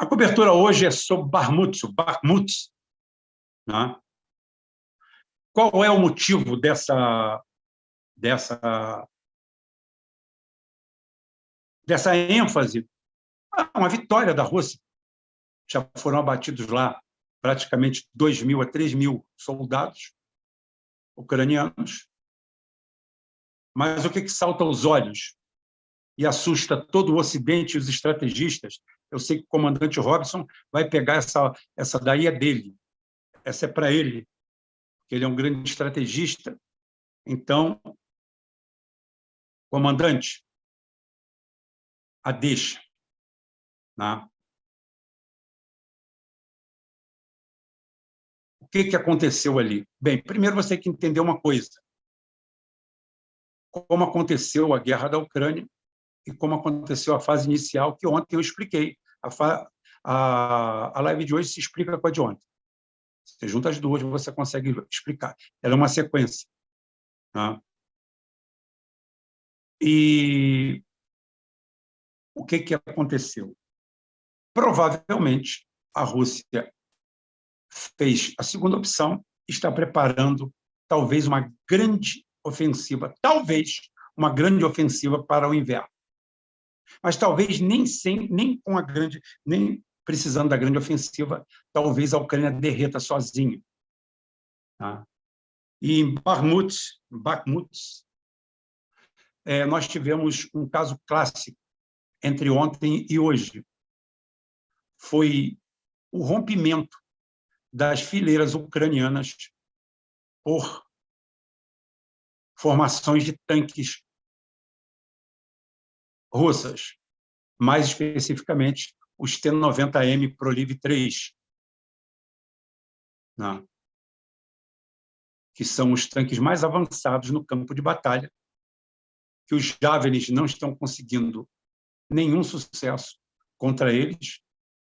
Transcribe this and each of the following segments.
A cobertura hoje é sobre Bakhmut, né? Qual é o motivo dessa ênfase? Uma vitória da Rússia. Já foram abatidos lá praticamente 2.000 a 3.000 soldados ucranianos. Mas o que salta aos olhos e assusta todo o Ocidente e os estrategistas? Eu sei que o comandante Robson vai pegar essa daí é dele, essa é para ele, porque ele é um grande estrategista. Então, comandante, a deixa. Né? O que aconteceu ali? Bem, primeiro você tem que entender uma coisa. Como aconteceu a guerra da Ucrânia e como aconteceu a fase inicial, que ontem eu expliquei. A live de hoje se explica com a de ontem. Você junta as duas, você consegue explicar. Ela é uma sequência. Tá? E o que aconteceu? Provavelmente, a Rússia fez a segunda opção, está preparando talvez uma grande ofensiva, para o inverno. Mas talvez nem precisando da grande ofensiva, talvez a Ucrânia derreta sozinha. Tá? E em Bakhmut, nós tivemos um caso clássico entre ontem e hoje. Foi o rompimento das fileiras ucranianas por formações de tanques russas, mais especificamente os T-90M Proliv 3, né? Que são os tanques mais avançados no campo de batalha, que os Javelins não estão conseguindo nenhum sucesso contra eles,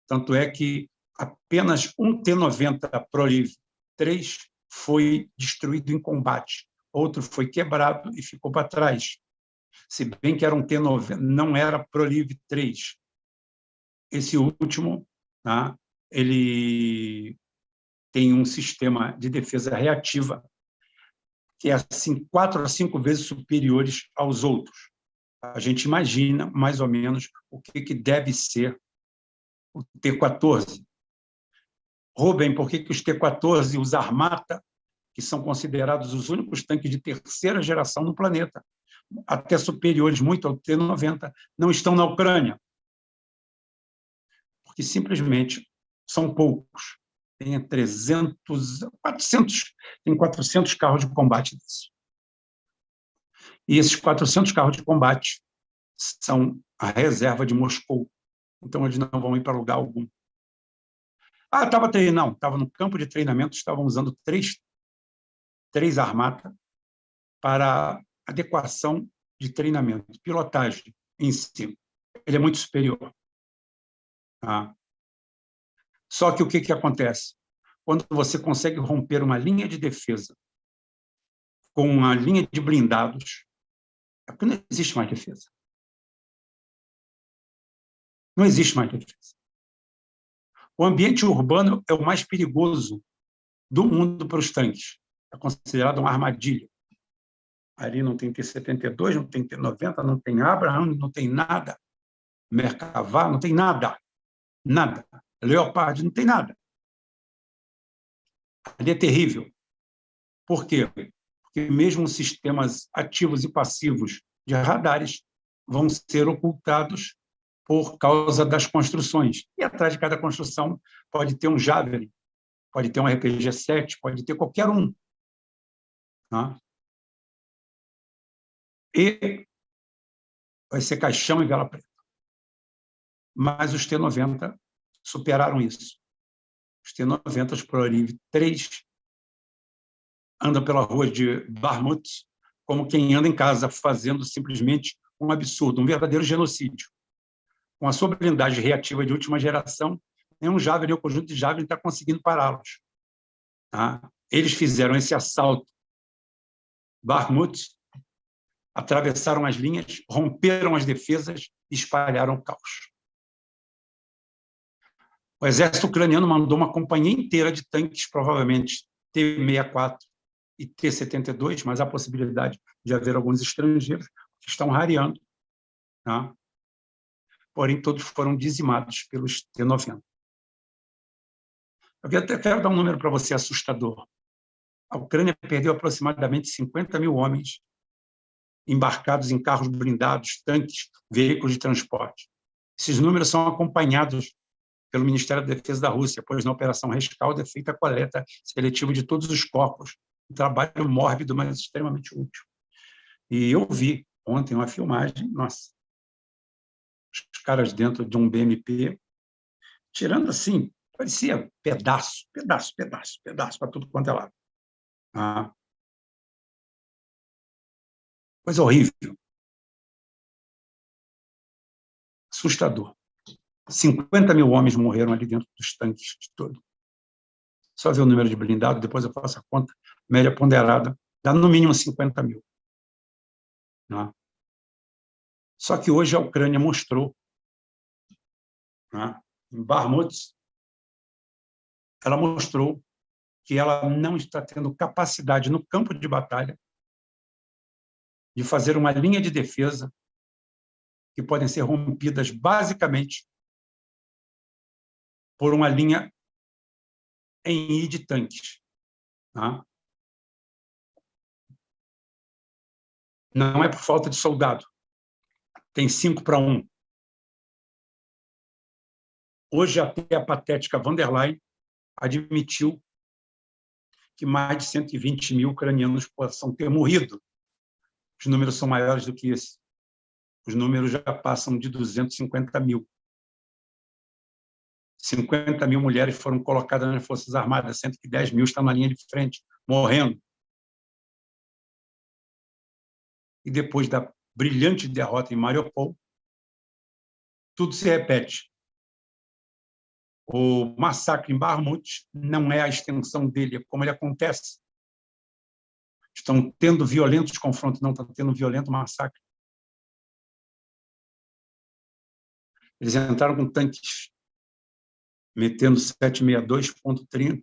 tanto é que apenas um T-90 Proliv 3 foi destruído em combate, outro foi quebrado e ficou para trás, se bem que era um T-90, não era Proliv 3. Esse último, tá? Ele tem um sistema de defesa reativa que é assim 4 a 5 vezes superiores aos outros. A gente imagina mais ou menos o que deve ser o T-14. Rubem, por que os T-14 e os Armata, que são considerados os únicos tanques de terceira geração no planeta, até superiores muito ao T-90, não estão na Ucrânia? Porque simplesmente são poucos. Tem 400 carros de combate desses. E esses 400 carros de combate são a reserva de Moscou. Então, eles não vão ir para lugar algum. Estava no campo de treinamento, estavam usando três Armata para adequação de treinamento, pilotagem em si. Ele é muito superior. Tá? Só que o que acontece? Quando você consegue romper uma linha de defesa com uma linha de blindados, é porque não existe mais defesa. Não existe mais defesa. O ambiente urbano é o mais perigoso do mundo para os tanques. É considerado uma armadilha. Ali não tem T-72, não tem T-90, não tem Abraham, não tem nada. Merkavá, não tem nada. Nada. Leopard, não tem nada. Ali é terrível. Por quê? Porque mesmo os sistemas ativos e passivos de radares vão ser ocultados por causa das construções. E atrás de cada construção pode ter um Javelin, pode ter um RPG-7, pode ter qualquer um. Tá? E vai ser caixão e vela preta. Mas os T-90 superaram isso. Os T-90, os Proliv 3, andam pela rua de Bakhmut como quem anda em casa, fazendo simplesmente um absurdo, um verdadeiro genocídio. Com a sua blindagem reativa de última geração, nenhum Javelin ou conjunto de Javelin está conseguindo pará-los. Tá? Eles fizeram esse assalto Bakhmut, atravessaram as linhas, romperam as defesas e espalharam o caos. O exército ucraniano mandou uma companhia inteira de tanques, provavelmente T-64 e T-72, mas há a possibilidade de haver alguns estrangeiros que estão rareando, tá? Porém, todos foram dizimados pelos T-90. Eu até quero dar um número para você assustador. A Ucrânia perdeu aproximadamente 50 mil homens embarcados em carros blindados, tanques, veículos de transporte. Esses números são acompanhados pelo Ministério da Defesa da Rússia, pois na Operação Rescaldo é feita a coleta seletiva de todos os corpos. Um trabalho mórbido, mas extremamente útil. E eu vi ontem uma filmagem, nossa, os caras dentro de um BMP, tirando assim, parecia pedaço para tudo quanto é lado. Ah, coisa horrível. Assustador. 50 mil homens morreram ali dentro dos tanques de todo. Só ver o número de blindados, depois eu faço a conta, média ponderada, dá no mínimo 50 mil. Né? Só que hoje a Ucrânia mostrou, né, em Bakhmut, ela mostrou que ela não está tendo capacidade no campo de batalha de fazer uma linha de defesa que podem ser rompidas basicamente por uma linha em I de tanques. Tá? Não é por falta de soldado. Tem 5-1. Hoje, até a patética von der Leyen admitiu que mais de 120 mil ucranianos possam ter morrido. Os números são maiores do que esse. Os números já passam de 250 mil. 50 mil mulheres foram colocadas nas Forças Armadas, 110 mil estão na linha de frente, morrendo. E depois da brilhante derrota em Mariupol, tudo se repete. O massacre em Bakhmut não é a extensão dele, é como ele acontece. Estão tendo violentos confrontos, não estão tendo violento massacre. Eles entraram com tanques metendo 762.30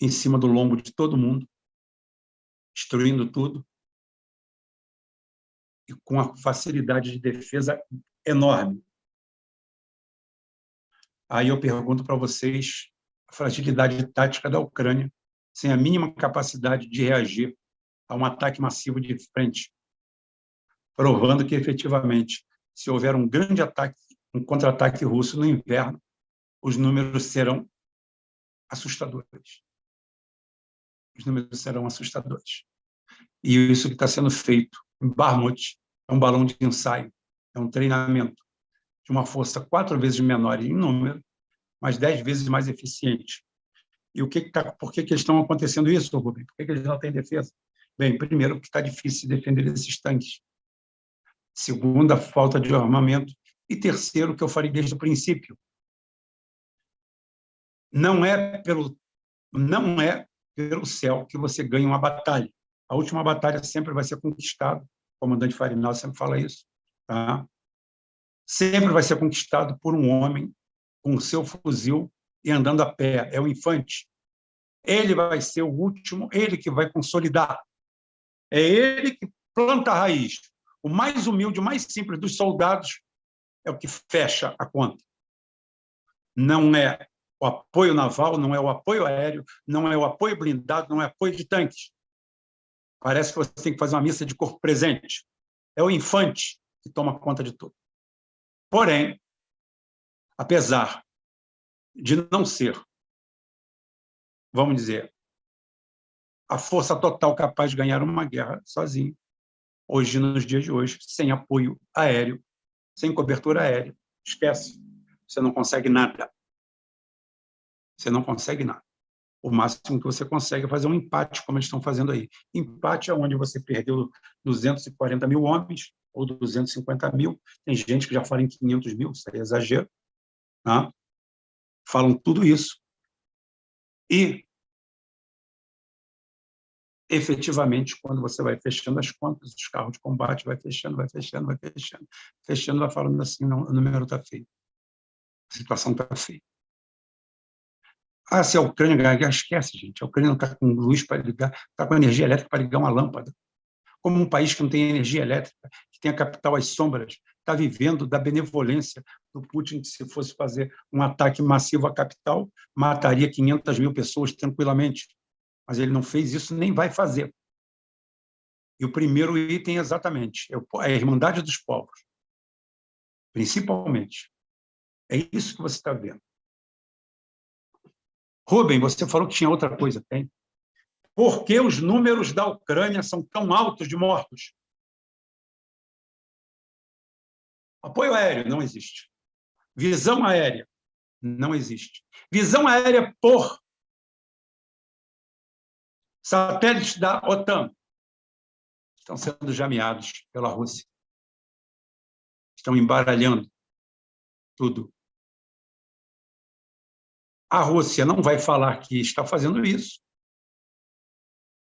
em cima do lombo de todo mundo, destruindo tudo, e com a facilidade de defesa enorme. Aí eu pergunto para vocês a fragilidade tática da Ucrânia, sem a mínima capacidade de reagir a um ataque massivo de frente, provando que, efetivamente, se houver um grande ataque, um contra-ataque russo no inverno, os números serão assustadores. Os números serão assustadores. E isso que está sendo feito em Bakhmut é um balão de ensaio, é um treinamento de uma força 4 vezes menor em número, mas 10 vezes mais eficiente. E por que estão acontecendo isso, Rubem? Por que eles não têm defesa? Bem, primeiro, porque está difícil defender esses tanques. Segundo, a falta de armamento. E terceiro, o que eu falei desde o princípio. Não é pelo céu que você ganha uma batalha. A última batalha sempre vai ser conquistada. O comandante Farinal sempre fala isso. Tá? Sempre vai ser conquistado por um homem com o seu fuzil e andando a pé. É o infante. Ele vai ser o último, ele que vai consolidar. É ele que planta a raiz. O mais humilde, o mais simples dos soldados é o que fecha a conta. Não é o apoio naval, não é o apoio aéreo, não é o apoio blindado, não é apoio de tanques. Parece que você tem que fazer uma missa de corpo presente. É o infante que toma conta de tudo. Porém, apesar de não ser, vamos dizer, a força total capaz de ganhar uma guerra sozinho, hoje, nos dias de hoje, sem apoio aéreo, sem cobertura aérea, esquece. Você não consegue nada. Você não consegue nada. O máximo que você consegue é fazer um empate, como eles estão fazendo aí. Empate é onde você perdeu 240 mil homens, ou 250 mil. Tem gente que já fala em 500 mil, isso é exagero. Tá? Falam tudo isso. E, efetivamente, quando você vai fechando as contas, os carros de combate vai fechando, vai falando assim, não, o número está feio. A situação está feia. Se a Ucrânia ganhar a guerra, esquece, gente. A Ucrânia não está com luz para ligar, está com energia elétrica para ligar uma lâmpada. Como um país que não tem energia elétrica, que tem a capital às sombras, está vivendo da benevolência do Putin, que se fosse fazer um ataque massivo à capital, mataria 500 mil pessoas tranquilamente. Mas ele não fez isso, nem vai fazer. E o primeiro item, exatamente, é a Irmandade dos Povos. Principalmente. É isso que você está vendo. Rubem, você falou que tinha outra coisa, tem? Por que os números da Ucrânia são tão altos de mortos? Apoio aéreo não existe. Visão aérea não existe. Visão aérea por satélites da OTAN estão sendo jameados pela Rússia. Estão embaralhando tudo. A Rússia não vai falar que está fazendo isso,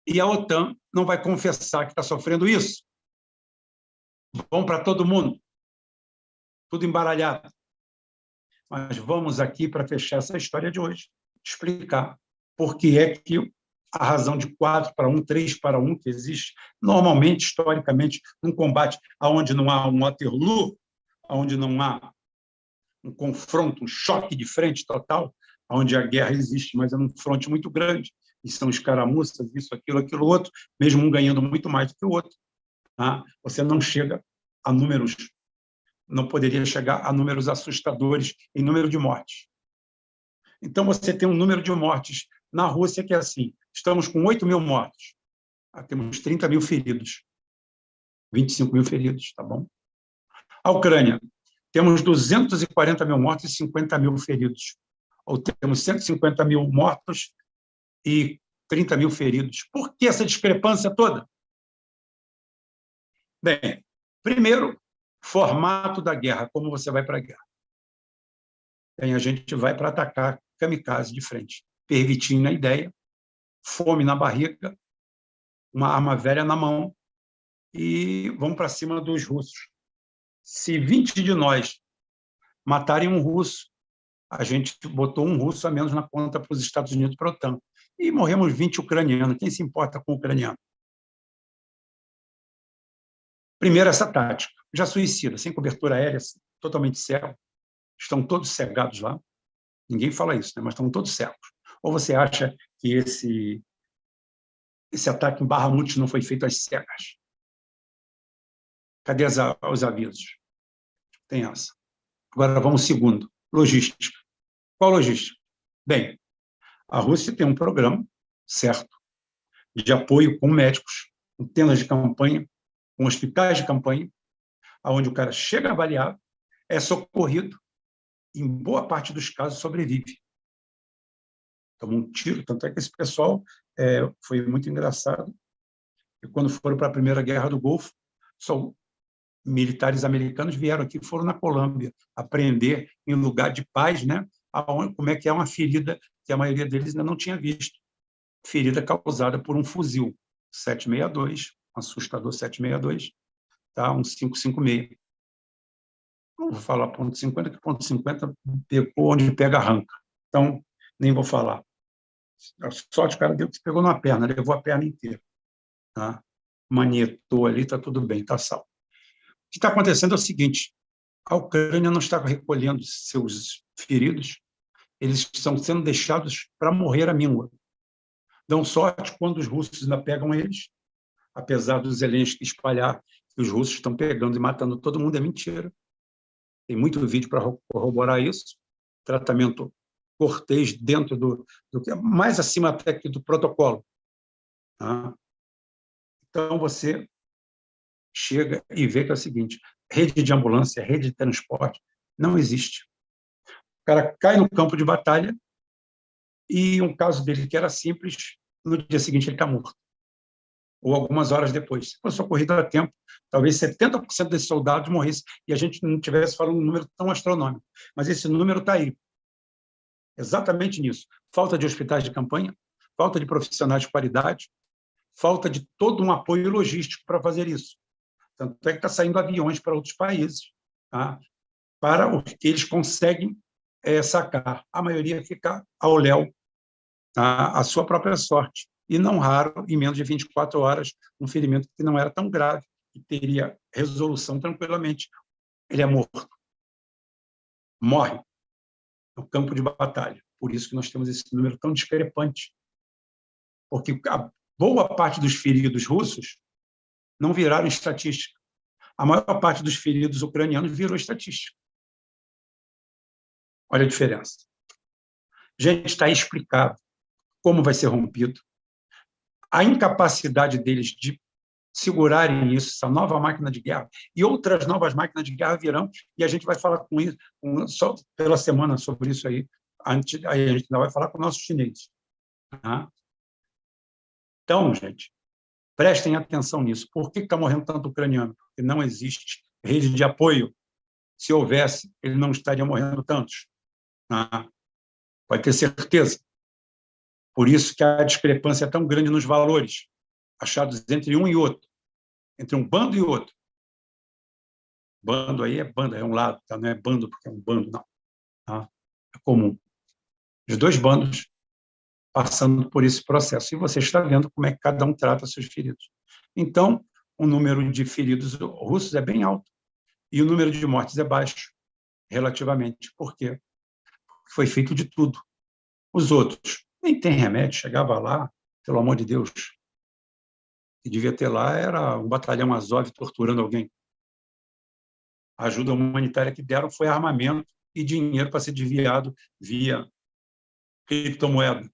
e a OTAN não vai confessar que está sofrendo isso. Bom para todo mundo. Tudo embaralhado. Mas vamos aqui, para fechar essa história de hoje, explicar por que é que a razão de 4-1, 3-1 que existe normalmente, historicamente, num combate onde não há um Waterloo, onde não há um confronto, um choque de frente total, onde a guerra existe, mas é um fronte muito grande, e são escaramuças, isso, aquilo, outro, mesmo um ganhando muito mais do que o outro. Tá? Você não chega a números, não poderia chegar a números assustadores em número de mortes. Então, você tem um número de mortes na Rússia que é assim, estamos com 8 mil mortos, temos 30 mil feridos, 25 mil feridos, tá bom? A Ucrânia, temos 240 mil mortos e 50 mil feridos, ou temos 150 mil mortos e 30 mil feridos. Por que essa discrepância toda? Bem, primeiro, formato da guerra, como você vai para a guerra. Bem, a gente vai para atacar kamikaze de frente, pervitinho na ideia, fome na barriga, uma arma velha na mão, e vamos para cima dos russos. Se 20 de nós matarem um russo, a gente botou um russo a menos na conta para os Estados Unidos, para a OTAN. E morremos 20 ucranianos. Quem se importa com o ucraniano? Primeiro, essa tática. Já suicida, sem cobertura aérea, totalmente cego. Estão todos cegados lá. Ninguém fala isso, né? Mas estão todos cegos. Ou você acha que esse ataque em Bakhmut não foi feito às cegas? Cadê os avisos? Tem essa. Agora vamos ao segundo. Logística. Qual logística? Bem, a Rússia tem um programa, certo, de apoio com médicos, com tendas de campanha, com hospitais de campanha, onde o cara chega avaliado, é socorrido, e em boa parte dos casos sobrevive. Toma um tiro, tanto é que esse pessoal foi muito engraçado, e quando foram para a Primeira Guerra do Golfo, só militares americanos vieram aqui, foram na Colômbia aprender em lugar de paz, né, como é que é uma ferida que a maioria deles ainda não tinha visto. Ferida causada por um fuzil 762, um assustador 762, tá? Um 5,56. Não vou falar ponto .50, que ponto .50 pegou onde pega, arranca. Então, nem vou falar. A sorte, o cara pegou numa perna, levou a perna inteira. Tá? Manietou ali, está tudo bem, está salvo. O que está acontecendo é o seguinte, a Ucrânia não está recolhendo seus feridos, eles estão sendo deixados para morrer à míngua. Dão sorte quando os russos ainda pegam eles, apesar do Zelensky espalhar que os russos estão pegando e matando todo mundo, é mentira. Tem muito vídeo para corroborar isso. Tratamento cortês dentro do que é mais acima até que do protocolo. Tá? Então, você chega e vê que é o seguinte, rede de ambulância, rede de transporte, não existe. O cara cai no campo de batalha e um caso dele que era simples, no dia seguinte ele está morto. Ou algumas horas depois. Se fosse socorrido a tempo, talvez 70% desses soldados morressem e a gente não tivesse falando um número tão astronômico. Mas esse número está aí. Exatamente nisso. Falta de hospitais de campanha, falta de profissionais de qualidade, falta de todo um apoio logístico para fazer isso. Tanto é que está saindo aviões para outros países, tá? Para o que eles conseguem sacar. A maioria fica ao léu, a sua própria sorte. E não raro, em menos de 24 horas, um ferimento que não era tão grave, que teria resolução tranquilamente. Ele é morto. Morre no campo de batalha. Por isso que nós temos esse número tão discrepante. Porque a boa parte dos feridos russos não viraram estatística. A maior parte dos feridos ucranianos virou estatística. Olha a diferença. Gente, está explicado como vai ser rompido. A incapacidade deles de segurarem isso, essa nova máquina de guerra, e outras novas máquinas de guerra virão, e a gente vai falar com isso, só pela semana sobre isso aí, aí a gente ainda vai falar com nossos chineses. Tá? Então, gente, prestem atenção nisso. Por que está morrendo tanto ucraniano? Porque não existe rede de apoio. Se houvesse, ele não estaria morrendo tantos. Tá? Pode ter certeza. Por isso que a discrepância é tão grande nos valores achados entre um e outro, entre um bando e outro. Bando aí é banda, é um lado, tá? Não é bando porque é um bando, não. Tá? É comum. Os dois bandos passando por esse processo. E você está vendo como é que cada um trata seus feridos. Então, o número de feridos russos é bem alto e o número de mortes é baixo, relativamente. Por quê? Porque foi feito de tudo. Os outros nem tem remédio, chegava lá, pelo amor de Deus, que devia ter lá era um batalhão Azov torturando alguém. A ajuda humanitária que deram foi armamento e dinheiro para ser desviado via criptomoeda.